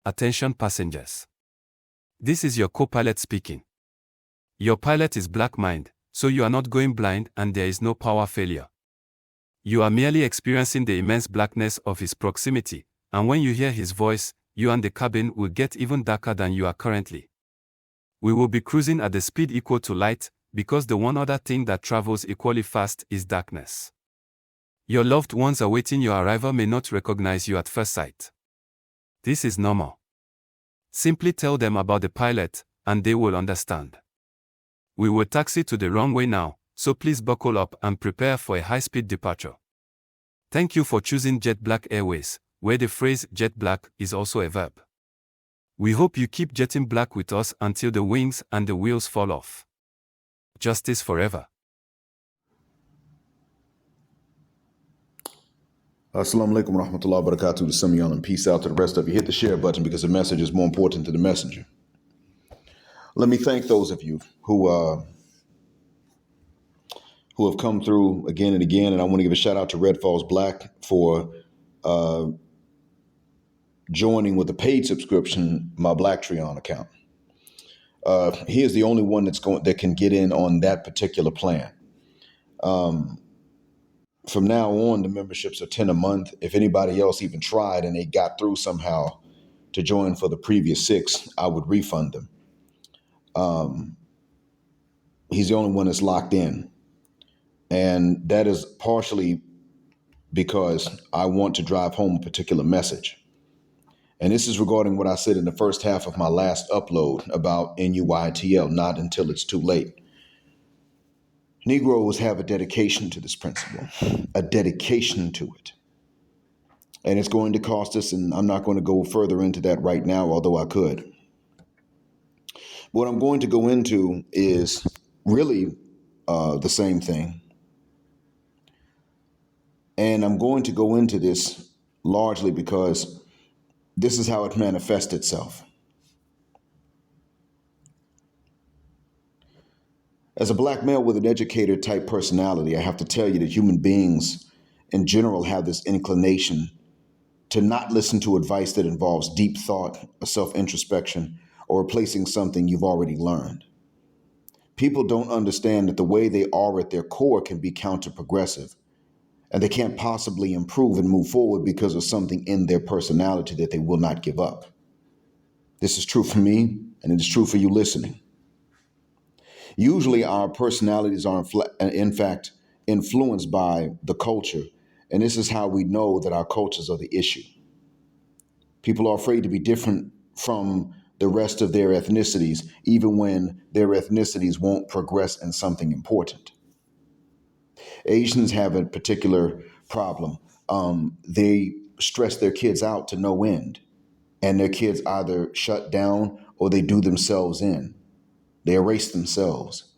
Attention passengers. This is your co-pilot speaking. Your pilot is black mind, so you are not going blind and there is no power failure. You are merely experiencing the immense blackness of his proximity, and when you hear his voice, you and the cabin will get even darker than you are currently. We will be cruising at the speed equal to light, because the one other thing that travels equally fast is darkness. Your loved ones awaiting your arrival may not recognize you at first sight. This is normal. Simply tell them about the pilot, and they will understand. We will taxi to the runway now, so please buckle up and prepare for a high-speed departure. Thank you for choosing Jet Black Airways, where the phrase jet black is also a verb. We hope you keep jetting black with us until the wings and the wheels fall off. Justice forever. Assalamu alaikum wa rahmatullahi wa barakatuh to some of y'all, and peace out to the rest of you. Hit the share button because the message is more important than the messenger. Let me thank those of you who have come through again and again, and I want to give a shout out to Red Falls Black for joining with a paid subscription, my Blacktreon account. He is the only one that can get in on that particular plan. From now on, the memberships are 10 a month. If anybody else even tried and they got through somehow to join for the previous 6, I would refund them. He's the only one that's locked in. And that is partially because I want to drive home a particular message. And this is regarding what I said in the first half of my last upload about NUITL, not until it's too late. Negroes have a dedication to this principle, a dedication to it. And it's going to cost us, and I'm not going to go further into that right now, although I could. What I'm going to go into is really the same thing. And I'm going to go into this largely because this is how it manifests itself. As a black male with an educator type personality, I have to tell you that human beings in general have this inclination to not listen to advice that involves deep thought, a self-introspection, or replacing something you've already learned. People don't understand that the way they are at their core can be counter-progressive, and they can't possibly improve and move forward because of something in their personality that they will not give up. This is true for me, and it is true for you listening. Usually our personalities are in fact influenced by the culture, and this is how we know that our cultures are the issue. People are afraid to be different from the rest of their ethnicities, even when their ethnicities won't progress in something important. Asians have a particular problem. They stress their kids out to no end, and their kids either shut down or they do themselves in. They erase themselves,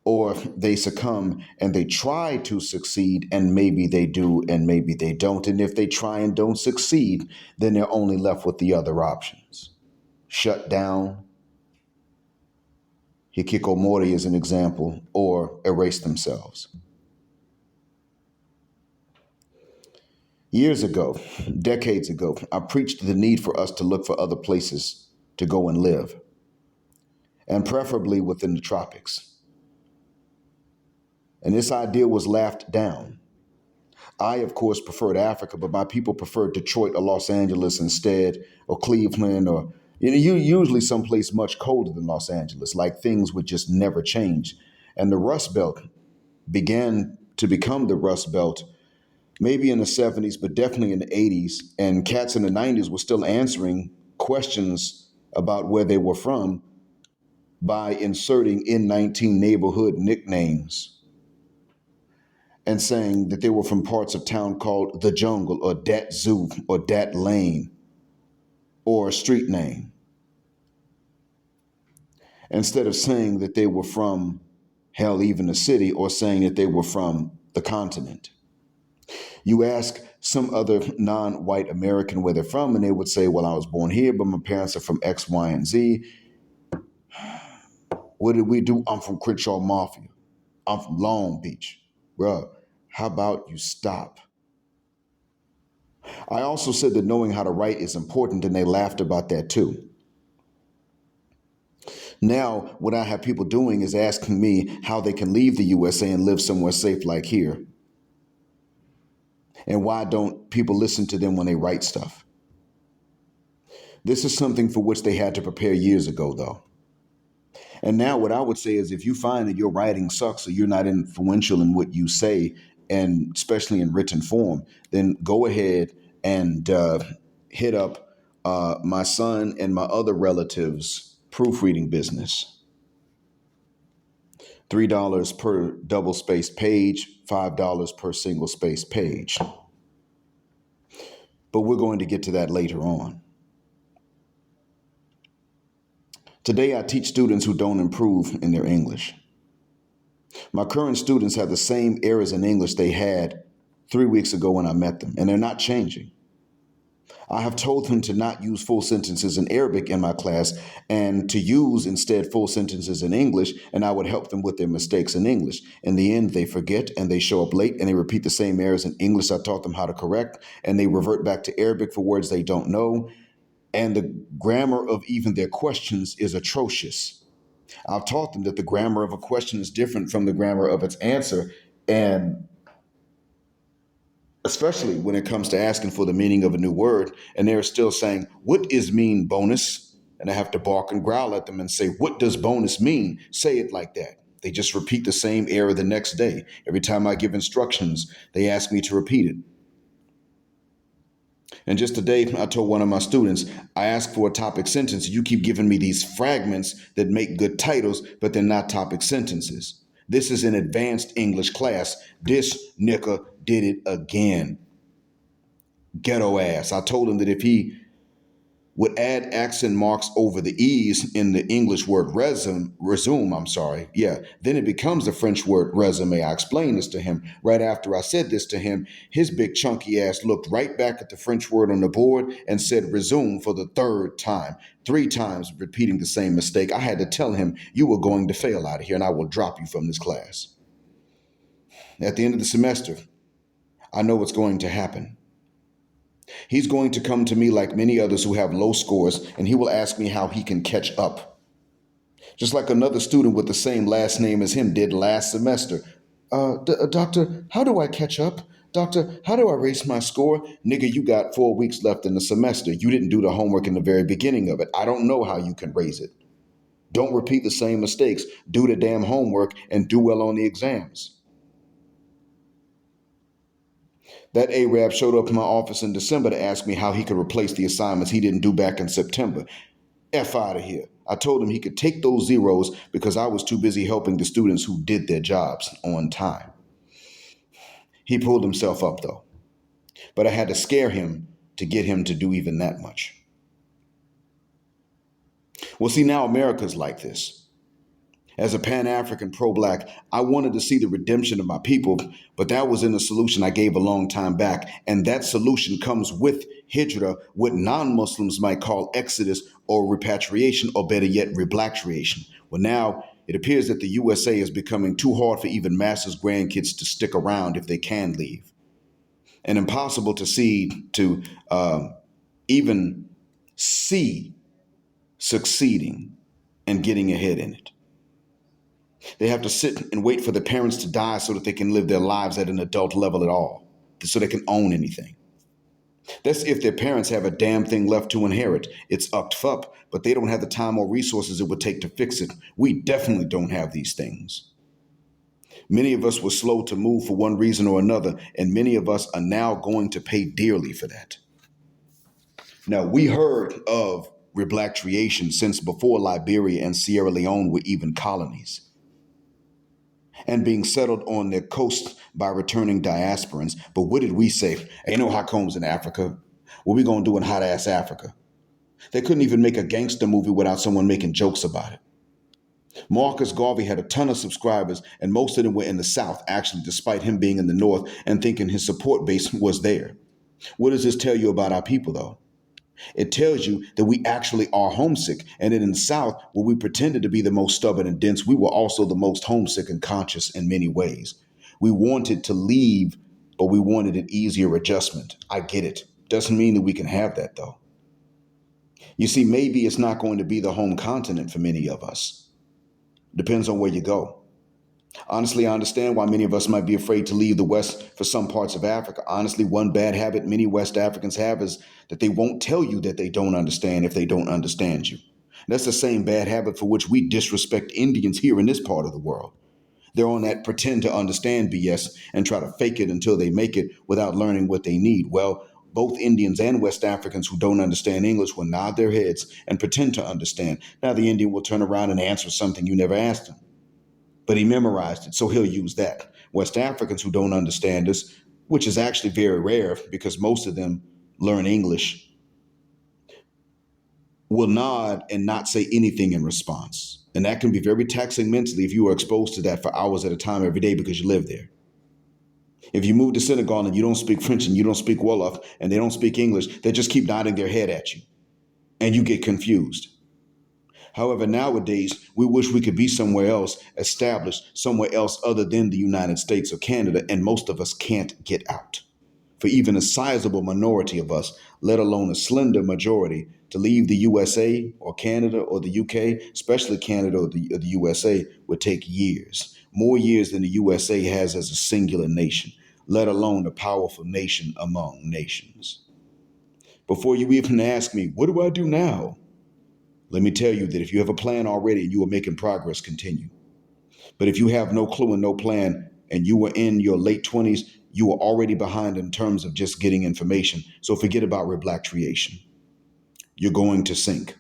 or they succumb and they try to succeed, and maybe they do and maybe they don't. And if they try and don't succeed, then they're only left with the other options. Shut down, hikikomori is an example, or erase themselves. Years ago, decades ago, I preached the need for us to look for other places to go and live, and preferably within the tropics. And this idea was laughed down. I, of course, preferred Africa, but my people preferred Detroit or Los Angeles instead, or Cleveland, or usually someplace much colder than Los Angeles, like things would just never change. And the Rust Belt began to become the Rust Belt maybe in the 70s, but definitely in the 80s. And cats in the 90s were still answering questions about where they were from by inserting N19 neighborhood nicknames and saying that they were from parts of town called the Jungle or Dat Zoo or Dat Lane or a street name, instead of saying that they were from, hell, even the city, or saying that they were from the continent. You ask some other non-white American where they're from, and they would say, well, I was born here, but my parents are from X, Y, and Z. What did we do? I'm from Crenshaw Mafia. I'm from Long Beach. Bruh, how about you stop? I also said that knowing how to write is important, and they laughed about that too. Now, what I have people doing is asking me how they can leave the USA and live somewhere safe like here. And why don't people listen to them when they write stuff? This is something for which they had to prepare years ago, though. And now what I would say is if you find that your writing sucks or you're not influential in what you say, and especially in written form, then go ahead and hit up my son and my other relatives' proofreading business. $3 per double spaced page, $5 per single spaced page. But we're going to get to that later on. Today, I teach students who don't improve in their English. My current students have the same errors in English they had 3 weeks ago when I met them, and they're not changing. I have told them to not use full sentences in Arabic in my class and to use instead full sentences in English, and I would help them with their mistakes in English. In the end, they forget and they show up late and they repeat the same errors in English I taught them how to correct, and they revert back to Arabic for words they don't know. And the grammar of even their questions is atrocious. I've taught them that the grammar of a question is different from the grammar of its answer. And especially when it comes to asking for the meaning of a new word, and they're still saying, what is mean bonus? And I have to bark and growl at them and say, what does bonus mean? Say it like that. They just repeat the same error the next day. Every time I give instructions, they ask me to repeat it. And just today, I told one of my students, I asked for a topic sentence. You keep giving me these fragments that make good titles, but they're not topic sentences. This is an advanced English class. This nigga did it again. Ghetto ass. I told him that if he would add accent marks over the E's in the English word resume, then it becomes the French word resume. I explained this to him. Right after I said this to him, his big chunky ass looked right back at the French word on the board and said resume for the third time, 3 times repeating the same mistake. I had to tell him, you are going to fail out of here and I will drop you from this class. At the end of the semester, I know what's going to happen. He's going to come to me like many others who have low scores, and he will ask me how he can catch up. Just like another student with the same last name as him did last semester. Doctor, how do I catch up? Doctor, how do I raise my score? Nigga, you got 4 weeks left in the semester. You didn't do the homework in the very beginning of it. I don't know how you can raise it. Don't repeat the same mistakes. Do the damn homework and do well on the exams. That Arab showed up in my office in December to ask me how he could replace the assignments he didn't do back in September. F out of here. I told him he could take those zeros because I was too busy helping the students who did their jobs on time. He pulled himself up though, but I had to scare him to get him to do even that much. Well, see, now America's like this. As a Pan-African pro-Black, I wanted to see the redemption of my people, but that was in a solution I gave a long time back. And that solution comes with hijra, what non-Muslims might call exodus or repatriation, or better yet, reblatriation. Well, now it appears that the USA is becoming too hard for even Master's grandkids to stick around if they can leave. And impossible to even see succeeding and getting ahead in it. They have to sit and wait for the parents to die so that they can live their lives at an adult level at all, so they can own anything. That's if their parents have a damn thing left to inherit. It's up, but they don't have the time or resources it would take to fix it. We definitely don't have these things. Many of us were slow to move for one reason or another, and many of us are now going to pay dearly for that. Now, we heard of Repatriation since before Liberia and Sierra Leone were even colonies, and being settled on their coast by returning diasporans. But what did we say? Ain't no hot combs in Africa. What we gonna do in hot ass Africa? They couldn't even make a gangster movie without someone making jokes about it. Marcus Garvey had a ton of subscribers, and most of them were in the South, actually, despite him being in the North and thinking his support base was there. What does this tell you about our people, though? It tells you that we actually are homesick, and that in the South, where we pretended to be the most stubborn and dense, we were also the most homesick and conscious in many ways. We wanted to leave, but we wanted an easier adjustment. I get it. Doesn't mean that we can have that, though. You see, maybe it's not going to be the home continent for many of us. Depends on where you go. Honestly, I understand why many of us might be afraid to leave the West for some parts of Africa. Honestly, one bad habit many West Africans have is that they won't tell you that they don't understand if they don't understand you. That's the same bad habit for which we disrespect Indians here in this part of the world. They're on that pretend to understand BS and try to fake it until they make it without learning what they need. Well, both Indians and West Africans who don't understand English will nod their heads and pretend to understand. Now the Indian will turn around and answer something you never asked him, but he memorized it, so he'll use that. West Africans who don't understand us, which is actually very rare because most of them learn English, will nod and not say anything in response. And that can be very taxing mentally if you are exposed to that for hours at a time every day because you live there. If you move to Senegal and you don't speak French and you don't speak Wolof and they don't speak English, they just keep nodding their head at you and you get confused. However, nowadays, we wish we could be somewhere else, established somewhere else other than the United States or Canada, and most of us can't get out. For even a sizable minority of us, let alone a slender majority, to leave the USA or Canada or the UK, especially Canada or the USA, would take years. More years than the USA has as a singular nation, let alone a powerful nation among nations. Before you even ask me, what do I do now? Let me tell you that if you have a plan already and you are making progress, continue. But if you have no clue and no plan and you were in your late 20s, you are already behind in terms of just getting information. So forget about repatriation. You're going to sink.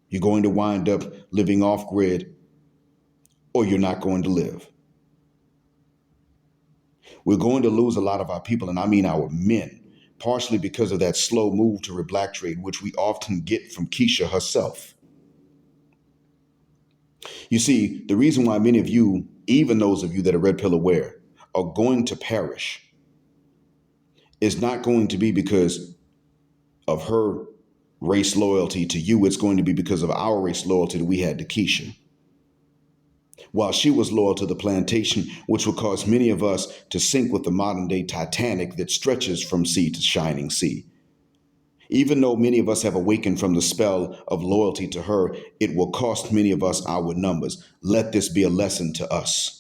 You're going to wind up living off grid, or you're not going to live. We're going to lose a lot of our people, and I mean our men, partially because of that slow move to repatriate, which we often get from Keisha herself. You see, the reason why many of you, even those of you that are red pill aware, are going to perish is not going to be because of her race loyalty to you. It's going to be because of our race loyalty that we had to Keisha. While she was loyal to the plantation, which will cause many of us to sink with the modern day Titanic that stretches from sea to shining sea. Even though many of us have awakened from the spell of loyalty to her, it will cost many of us our numbers. Let this be a lesson to us.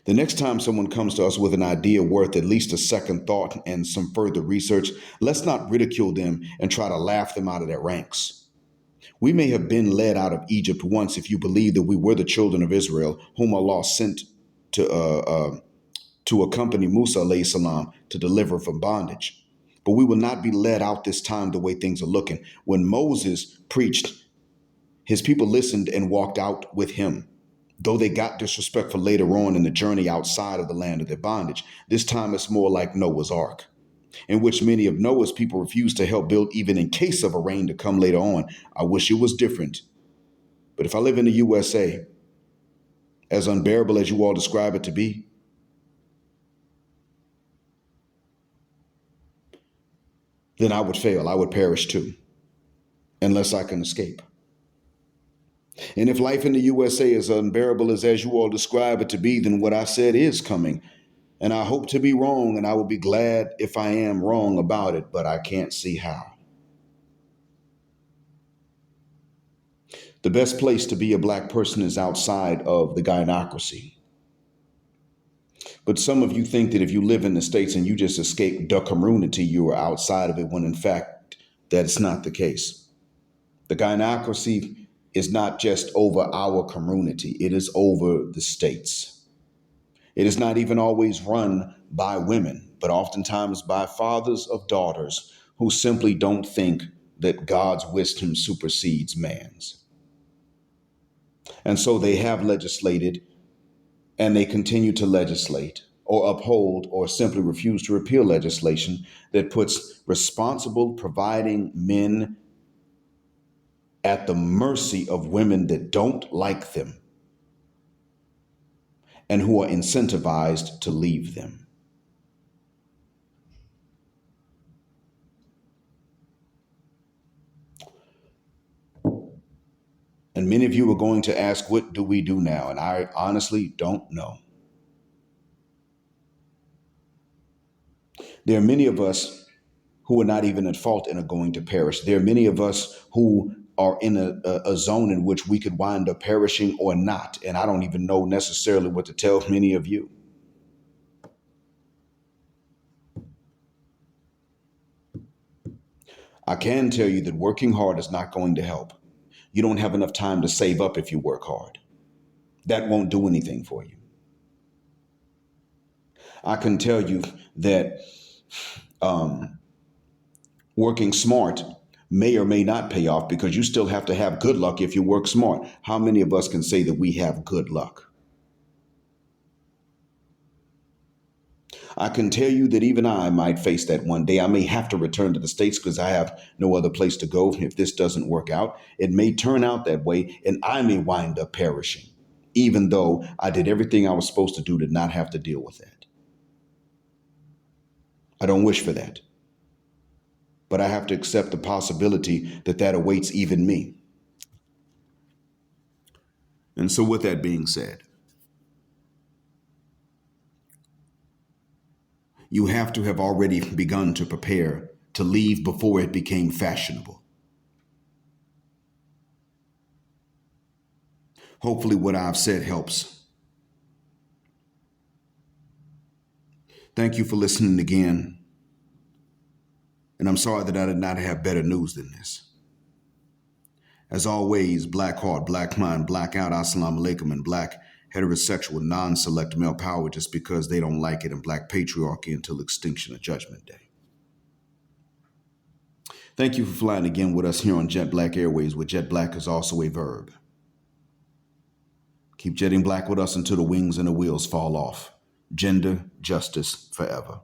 The next time someone comes to us with an idea worth at least a second thought and some further research, let's not ridicule them and try to laugh them out of their ranks. We may have been led out of Egypt once if you believe that we were the children of Israel, whom Allah sent to accompany Musa alayhi salam to deliver from bondage. But we will not be led out this time the way things are looking. When Moses preached, his people listened and walked out with him. Though they got disrespectful later on in the journey outside of the land of their bondage, this time it's more like Noah's Ark, in which many of Noah's people refused to help build even in case of a rain to come later on. I wish it was different. But if I live in the USA, as unbearable as you all describe it to be, then I would fail. I would perish too, unless I can escape. And if life in the USA is unbearable as you all describe it to be, then what I said is coming. And I hope to be wrong, and I will be glad if I am wrong about it, but I can't see how. The best place to be a Black person is outside of the gynocracy. But some of you think that if you live in the States and you just escape the community, you are outside of it, when in fact, that's not the case. The gynocracy is not just over our community, it is over the states. It is not even always run by women, but oftentimes by fathers of daughters who simply don't think that God's wisdom supersedes man's. And so they have legislated and they continue to legislate or uphold or simply refuse to repeal legislation that puts responsible, providing men at the mercy of women that don't like them and who are incentivized to leave them. And many of you are going to ask, what do we do now? And I honestly don't know. There are many of us who are not even at fault and are going to perish. There are many of us who are in a zone in which we could wind up perishing or not. And I don't even know necessarily what to tell many of you. I can tell you that working hard is not going to help. You don't have enough time to save up if you work hard. That won't do anything for you. I can tell you that working smart may or may not pay off because you still have to have good luck if you work smart. How many of us can say that we have good luck? I can tell you that even I might face that one day. I may have to return to the States because I have no other place to go if this doesn't work out. It may turn out that way, and I may wind up perishing, even though I did everything I was supposed to do to not have to deal with that. I don't wish for that. But I have to accept the possibility that that awaits even me. And so with that being said, you have to have already begun to prepare to leave before it became fashionable. Hopefully what I've said helps. Thank you for listening again. And I'm sorry that I did not have better news than this. As always, black heart, black mind, black out, assalamu alaikum, and black heterosexual non-select male power just because they don't like it, and black patriarchy until extinction of judgment day. Thank you for flying again with us here on Jet Black Airways, where jet black is also a verb. Keep jetting black with us until the wings and the wheels fall off. Gender justice forever.